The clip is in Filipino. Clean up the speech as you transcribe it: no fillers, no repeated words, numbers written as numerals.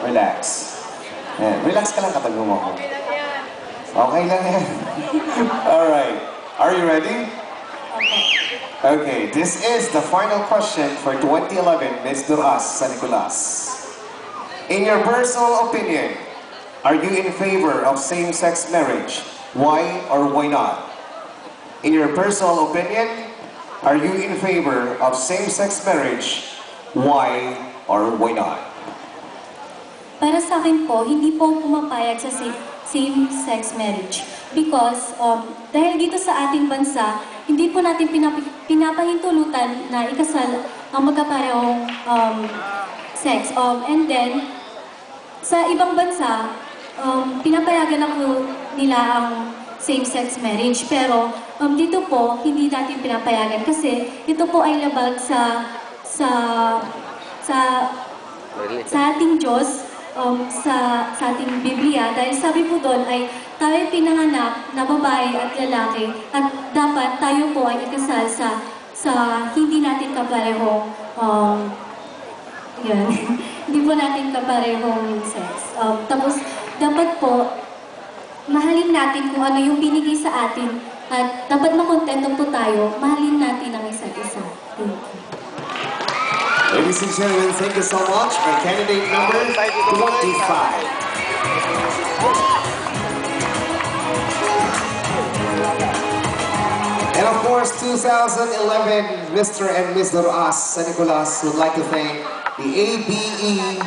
Relax. Ayan. Relax ka lang katabi mo ako. Okay lang yan. Alright. Are you ready? Okay, this is the final question for 2011 Miss Duras San Nicolas. In your personal opinion, are you in favor of same-sex marriage? Why or why not? In your personal opinion, are you in favor of same-sex marriage? Why or why not? Para sa akin po, hindi po pumapayag sa same-sex marriage. Because dahil dito sa ating bansa, hindi po natin pinapahintulutan na ikasal ang magkaparehong sex. And then, sa ibang bansa, pinapayagan na po nila ang same-sex marriage. Pero dito po, hindi natin pinapayagan kasi ito po ay labag sa ating Diyos, sa ating Biblia, dahil sabi po doon ay tayo pinanganak na babae at lalaki at dapat tayo po ay ikasal sa hindi natin kaparehong yun, hindi po natin kaparehong sex. Tapos dapat po mahalin natin kung ano yung binigay sa atin at dapat makontento po tayo, mahalin natin ang isa't isa. Thank you. Ladies and gentlemen, thank you so much for candidate number 25. And of course, 2011 Mr. and Ms. Duras San Nicolas would like to thank the ABE